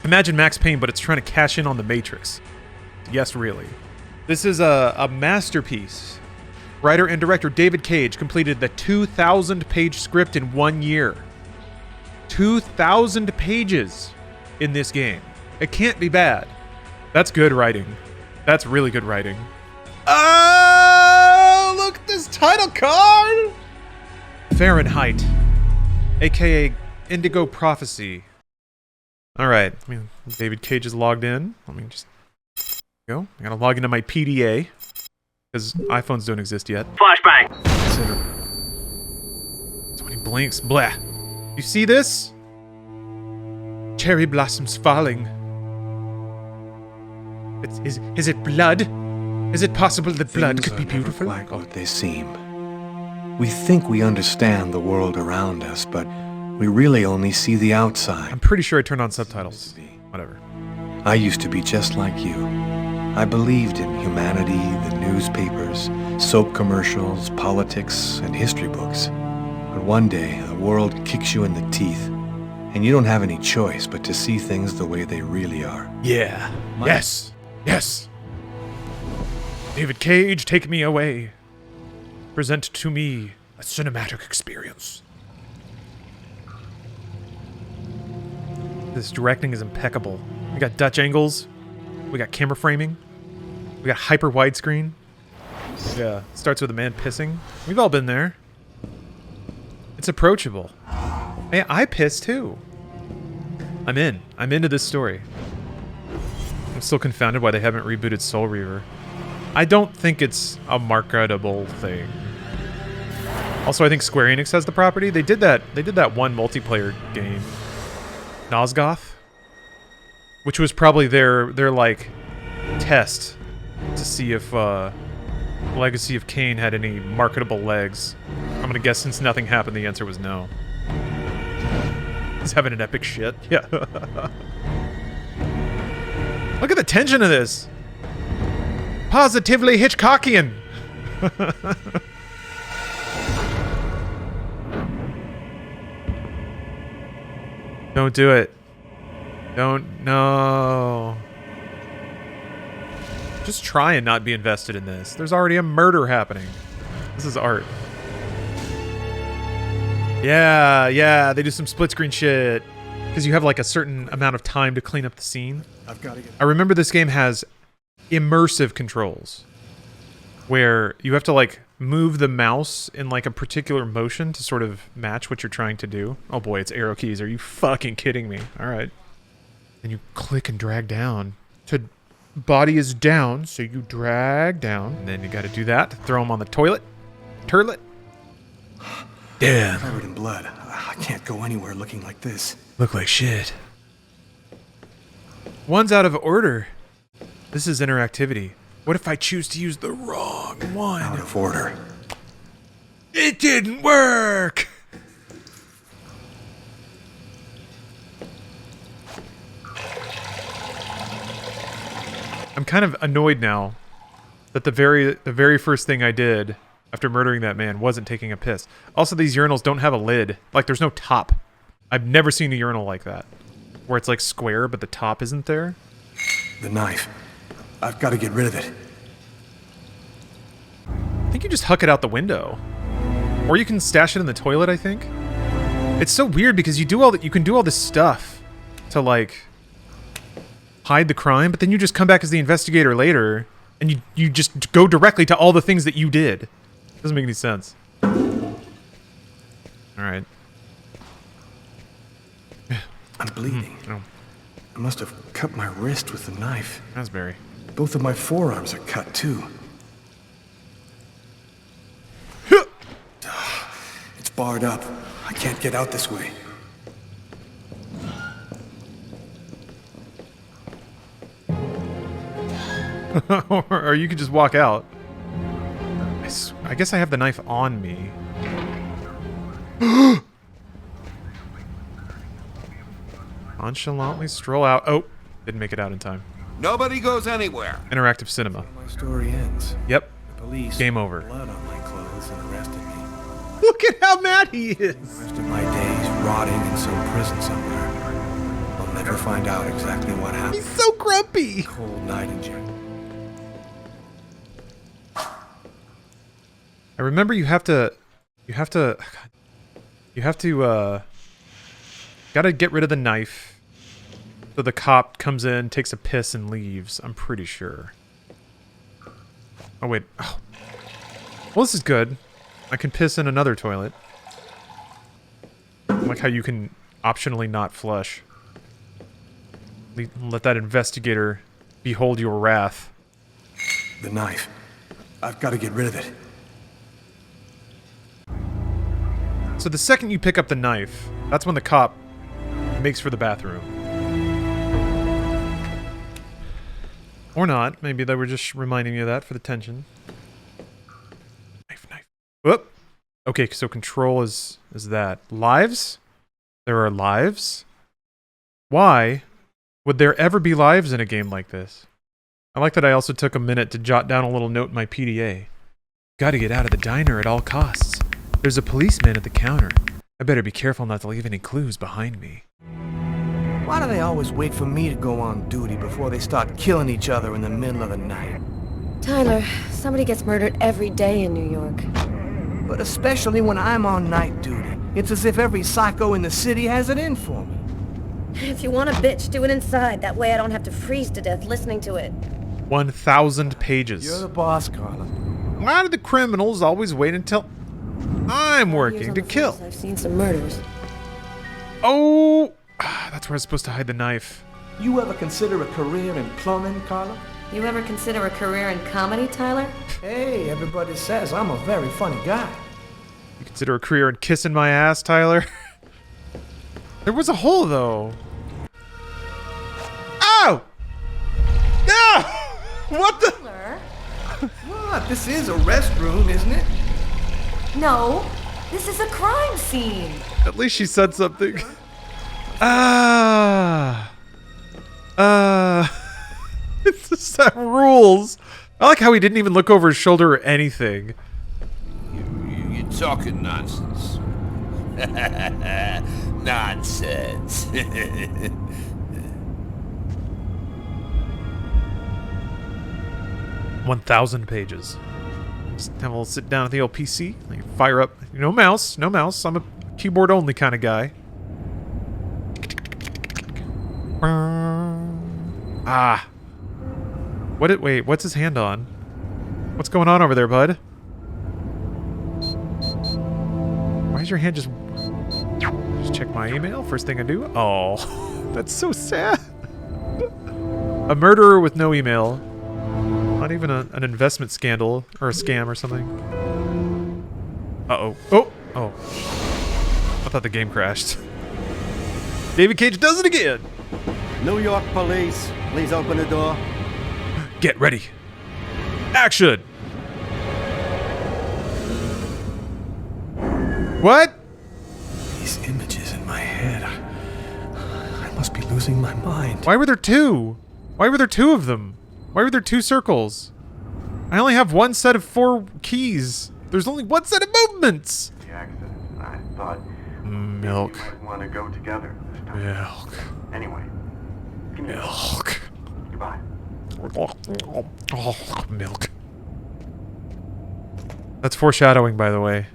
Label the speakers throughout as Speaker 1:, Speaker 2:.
Speaker 1: Imagine Max Payne, but it's trying to cash in on the Matrix. Yes, really. This is a masterpiece. Writer and director David Cage completed the 2,000-page script in 1 year. 2,000 pages in this game. It can't be bad. That's good writing. That's really good writing. Oh, look at this title card! Fahrenheit, aka Indigo Prophecy. All right, I mean, David Cage is logged in. Let me just go. I gotta log into my PDA because iPhones don't exist yet.
Speaker 2: Flashbang.
Speaker 1: So when he blinks, blah. You see this? Cherry blossoms falling. Is it blood? Is it possible that blood could be beautiful?
Speaker 3: Like what they seem. We think we understand the world around us, but we really only see the outside.
Speaker 1: I'm pretty sure I turned on subtitles. Whatever.
Speaker 3: I used to be just like you. I believed in humanity, the newspapers, soap commercials, politics, and history books. But one day, the world kicks you in the teeth, and you don't have any choice but to see things the way they really are.
Speaker 1: Yeah. Yes. Yes. David Cage, take me away. Present to me a cinematic experience. This directing is impeccable. We got Dutch angles. We got camera framing. We got hyper widescreen. Yeah, starts with a man pissing. We've all been there. It's approachable. Hey, I piss too. I'm in. I'm into this story. I'm still confounded why they haven't rebooted Soul Reaver. I don't think it's a marketable thing. Also, I think Square Enix has the property. They did that one multiplayer game, Nosgoth, which was probably their like test to see if Legacy of Kain had any marketable legs. I'm gonna guess since nothing happened, the answer was no. He's having an epic shit. Yeah. Look at the tension of this. Positively Hitchcockian. Don't do it. Don't. No. Just try and not be invested in this. There's already a murder happening. This is art. Yeah, they do some split screen shit. Because you have like a certain amount of time to clean up the scene. I remember this game has immersive controls. Where you have to like move the mouse in like a particular motion to sort of match what you're trying to do. Oh boy, it's arrow keys. Are you fucking kidding me? Alright. And you click and drag down. To body is down, so you drag down. And then you gotta do that to throw them on the toilet. Turlet. Damn.
Speaker 3: Covered in blood. I can't go anywhere looking like this.
Speaker 1: Look like shit. One's out of order. This is interactivity. What if I choose to use the wrong one?
Speaker 3: Out of order.
Speaker 1: It didn't work! I'm kind of annoyed now that the very first thing I did after murdering that man wasn't taking a piss. Also, these urinals don't have a lid. Like, there's no top. I've never seen a urinal like that. Where it's like square, but the top isn't there.
Speaker 3: The knife. I've got to get rid of it.
Speaker 1: I think you just huck it out the window. Or you can stash it in the toilet, I think. It's so weird because you can do all this stuff to like hide the crime, but then you just come back as the investigator later and you just go directly to all the things that you did. Doesn't make any sense. Alright.
Speaker 3: I'm bleeding.
Speaker 1: Oh.
Speaker 3: I must have cut my wrist with the knife.
Speaker 1: Raspberry.
Speaker 3: Both of my forearms are cut too. It's barred up. I can't get out this way.
Speaker 1: Or you could just walk out. I guess I have the knife on me. Nonchalantly stroll out. Oh, didn't make it out in time.
Speaker 4: Nobody goes anywhere.
Speaker 1: Interactive cinema.
Speaker 3: My story ends.
Speaker 1: Yep.
Speaker 3: The police
Speaker 1: Game over.
Speaker 3: blood on my clothes and arrested me.
Speaker 1: Look at how mad he is.
Speaker 3: The rest of my days rotting in some prison somewhere. I'll never never find out exactly what happened.
Speaker 1: He's so grumpy.
Speaker 3: Cold night in jail.
Speaker 1: I remember you have to, gotta get rid of the knife. So the cop comes in, takes a piss, and leaves. I'm pretty sure. Oh, wait. Oh. Well, this is good. I can piss in another toilet. I like how you can optionally not flush. Let that investigator behold your wrath.
Speaker 3: The knife. I've got to get rid of it.
Speaker 1: So the second you pick up the knife, that's when the cop makes for the bathroom. Or not. Maybe they were just reminding me of that for the tension. Knife, knife. Whoop. Okay, so control is that. Lives? There are lives? Why would there ever be lives in a game like this? I like that I also took a minute to jot down a little note in my PDA. Gotta get out of the diner at all costs. There's a policeman at the counter. I better be careful not to leave any clues behind me.
Speaker 2: Why do they always wait for me to go on duty before they start killing each other in the middle of the night?
Speaker 5: Tyler, somebody gets murdered every day in New York.
Speaker 2: But especially when I'm on night duty. It's as if every psycho in the city has it in for me.
Speaker 5: If you want a bitch, do it inside. That way I don't have to freeze to death listening to it.
Speaker 1: 1,000 pages.
Speaker 2: You're the boss, Carla.
Speaker 1: Why do the criminals always wait until I'm working to kill?
Speaker 5: I've seen some murders.
Speaker 1: Oh, that's where I was supposed to hide the knife.
Speaker 2: You ever consider a career in plumbing, Carla?
Speaker 5: You ever consider a career in comedy, Tyler?
Speaker 2: Hey, everybody says I'm a very funny guy.
Speaker 1: You consider a career in kissing my ass, Tyler? There was a hole, though. Oh! No! What the?
Speaker 5: Tyler?
Speaker 2: What? This is a restroom, isn't it?
Speaker 5: No, this is a crime scene.
Speaker 1: At least she said something. It's just that rules. I like how he didn't even look over his shoulder or anything.
Speaker 4: You're talking nonsense. Nonsense.
Speaker 1: 1,000 pages. Just have a little sit down at the old PC. Like fire up. No mouse. No mouse. I'm a keyboard only kind of guy. Ah. Wait, what's his hand on? What's going on over there, bud? Why is your hand just check my email? First thing I do? Oh, that's so sad. A murderer with no email. Not even an investment scandal or a scam or something. Uh-oh. Oh. I thought the game crashed. David Cage does it again.
Speaker 6: New York police, please open the door.
Speaker 1: Get ready. Action. What?
Speaker 3: These images in my head. I must be losing my mind.
Speaker 1: Why were there two? Why were there two of them? Why were there two circles? I only have one set of 4 keys. There's only one set of movements.
Speaker 7: The accident. I thought
Speaker 1: Milk.
Speaker 7: we might want to go together this time.
Speaker 1: Milk.
Speaker 7: Anyway, give me
Speaker 1: Milk.
Speaker 7: Goodbye.
Speaker 1: Oh, milk. That's foreshadowing, by the way.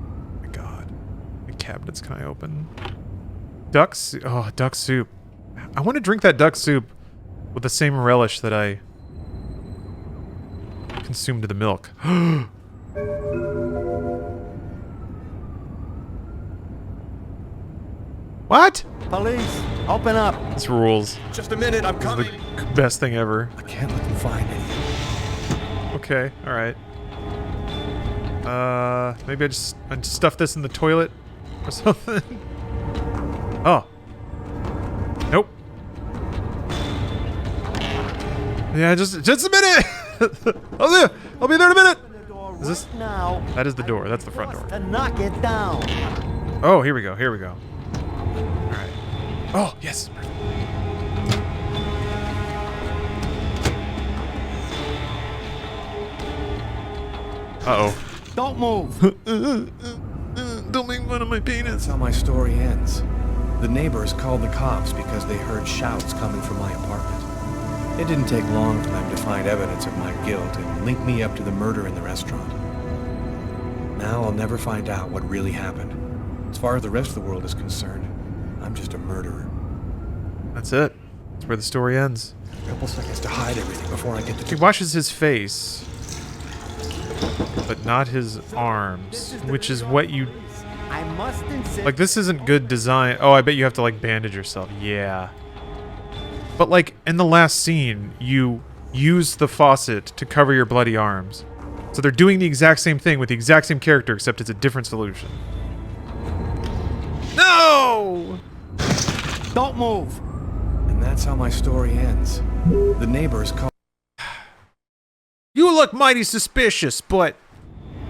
Speaker 1: Oh my god. The cabinets can I open? Duck soup. Oh, duck soup. I want to drink that duck soup with the same relish that I consumed the milk. What?
Speaker 6: Police, open up.
Speaker 1: This rules.
Speaker 3: Just a minute, I'm
Speaker 1: This
Speaker 3: coming.
Speaker 1: is the best thing ever.
Speaker 3: I can't let them find any.
Speaker 1: Okay, alright. Maybe I just stuff this in the toilet or something. Oh. Nope. Yeah, just a minute! I'll be there in a minute! Is this?
Speaker 6: Now.
Speaker 1: That is the door. That's the front door.
Speaker 6: To knock it down.
Speaker 1: Oh, here we go. Here we go. Alright. Oh, yes. Uh-oh.
Speaker 6: Don't move.
Speaker 1: don't make fun of my
Speaker 2: That's
Speaker 1: penis.
Speaker 2: how my story ends. The neighbors called the cops because they heard shouts coming from my apartment. It didn't take long for them to find evidence of my guilt and link me up to the murder in the restaurant. Now I'll never find out what really happened. As far as the rest of the world is concerned, I'm just a murderer.
Speaker 1: That's it. That's where the story ends.
Speaker 2: A couple seconds to hide everything before I get
Speaker 1: He
Speaker 2: to...
Speaker 1: washes his face, but not his arms, which is what you...
Speaker 6: I must insist.
Speaker 1: Like, this isn't good design. Oh, I bet you have to, like, bandage yourself. Yeah. But, like, in the last scene, you use the faucet to cover your bloody arms. So they're doing the exact same thing with the exact same character, except it's a different solution. No!
Speaker 6: Don't move.
Speaker 2: And that's how my story ends. The neighbors called...
Speaker 1: You look mighty suspicious, but...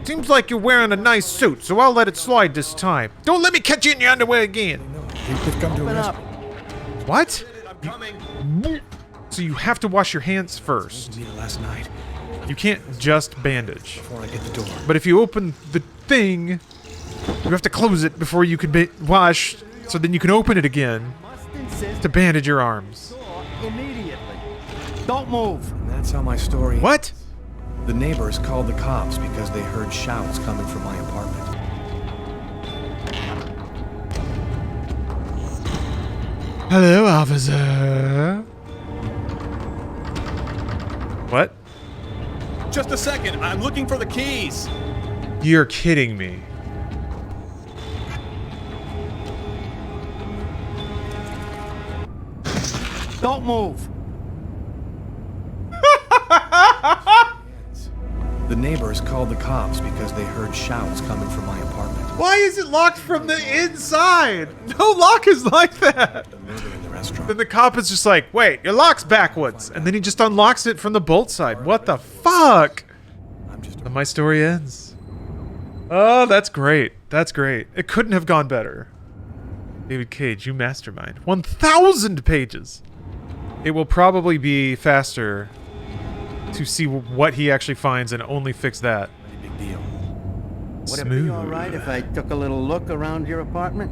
Speaker 1: Seems like you're wearing a nice suit, so I'll let it slide this time. Don't let me catch you in your underwear again.
Speaker 2: They've come to
Speaker 6: Open
Speaker 2: arrest
Speaker 6: up.
Speaker 1: What? So you have to wash your hands first.
Speaker 2: me last night
Speaker 1: You can't just bandage.
Speaker 2: before I get the door.
Speaker 1: But if you open the thing, you have to close it before you can wash, so then you can open it again
Speaker 6: Must insist.
Speaker 1: to bandage your arms.
Speaker 6: Door immediately. Don't move.
Speaker 2: And that's how my story...
Speaker 1: What?
Speaker 2: The neighbors called the cops because they heard shouts coming from my apartment.
Speaker 1: Hello, officer. What?
Speaker 8: Just a second, I'm looking for the keys.
Speaker 1: You're kidding me.
Speaker 6: Don't move.
Speaker 2: The neighbors called the cops because they heard shouts coming from my apartment.
Speaker 1: Why is it locked from the inside? No lock is like that.
Speaker 2: The murder in the restaurant.
Speaker 1: Then the cop is just like, wait, your lock's backwards. And then he just unlocks it from the bolt side. What the fuck?
Speaker 2: I'm just
Speaker 1: And my story ends. Oh, that's great. That's great. It couldn't have gone better. David Cage, you mastermind. 1,000 pages. It will probably be faster to see what he actually finds and only fix that.
Speaker 2: a big deal.
Speaker 6: Would it be all right if I took a little look around your apartment?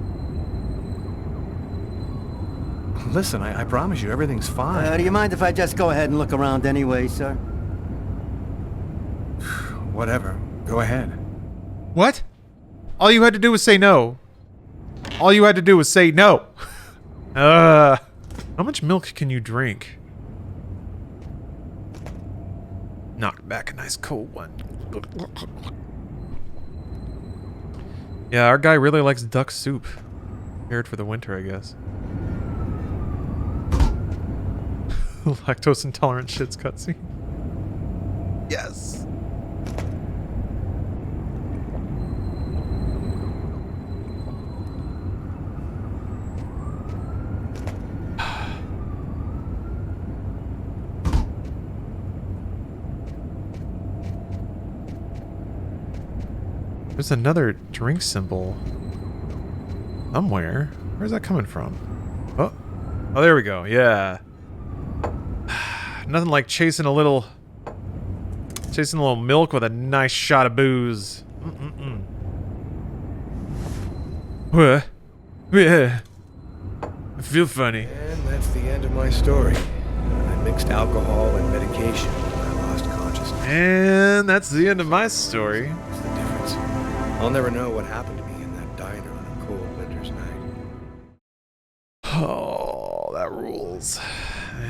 Speaker 2: Listen, I promise you everything's fine.
Speaker 6: Do you mind if I just go ahead and look around anyway, sir?
Speaker 2: Whatever. Go ahead.
Speaker 1: What? All you had to do was say no. All you had to do was say no. How much milk can you drink? Knock back a nice cold one. Yeah, our guy really likes duck soup. Prepared for the winter, I guess. Lactose intolerant shits cutscene. Yes. There's another drink symbol somewhere. Where's that coming from? Oh, there we go. Yeah. Nothing like chasing a little milk with a nice shot of booze. What? Yeah. I feel funny.
Speaker 2: And that's the end of my story. I mixed alcohol and medication when I lost consciousness.
Speaker 1: And that's the end of my story.
Speaker 2: What's the difference? I'll never know what happened to me in that diner on a cold winter's night.
Speaker 1: Oh, that rules.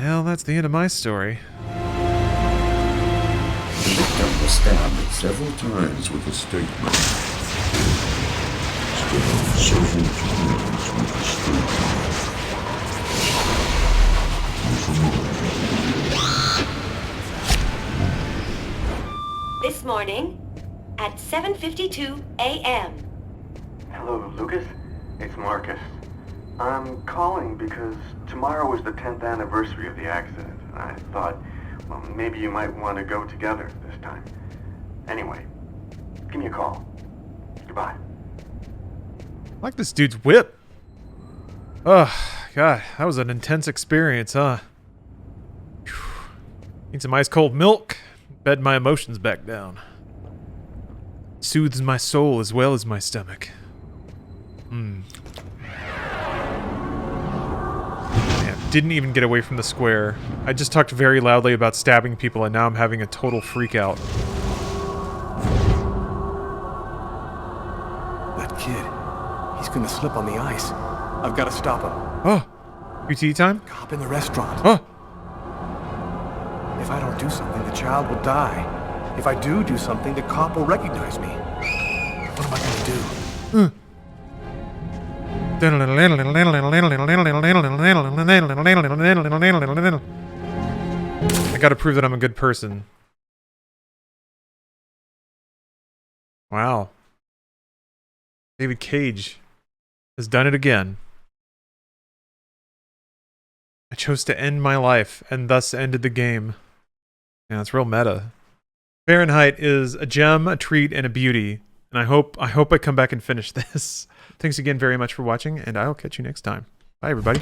Speaker 1: Well, that's the end of my story.
Speaker 9: The victim was stabbed several times with a steak knife. Stabbed several times with a steak knife.
Speaker 10: This morning at 7:52 a.m.
Speaker 7: Hello, Lucas. It's Marcus. I'm calling because tomorrow was the 10th anniversary of the accident, and I thought, well, maybe you might want to go together this time. Anyway, give me a call. Goodbye.
Speaker 1: I like this dude's whip. Oh, God, that was an intense experience, huh? Whew. Need some ice cold milk. Bed my emotions back down. Soothes my soul as well as my stomach. Man, didn't even get away from the square. I just talked very loudly about stabbing people, and now I'm having a total freak out.
Speaker 2: That kid. He's gonna slip on the ice. I've got to stop him.
Speaker 1: Oh, QT time?
Speaker 2: Cop in the restaurant.
Speaker 1: Oh,
Speaker 2: If I don't do something, the child will die. If I do something, the cop will recognize me. What am I gonna do?
Speaker 1: I gotta prove that I'm a good person. Wow. David Cage has done it again. I chose to end my life and thus ended the game. Yeah, it's real meta. Fahrenheit is a gem, a treat, and a beauty. And I hope I come back and finish this. Thanks again very much for watching, and I'll catch you next time. Bye, everybody.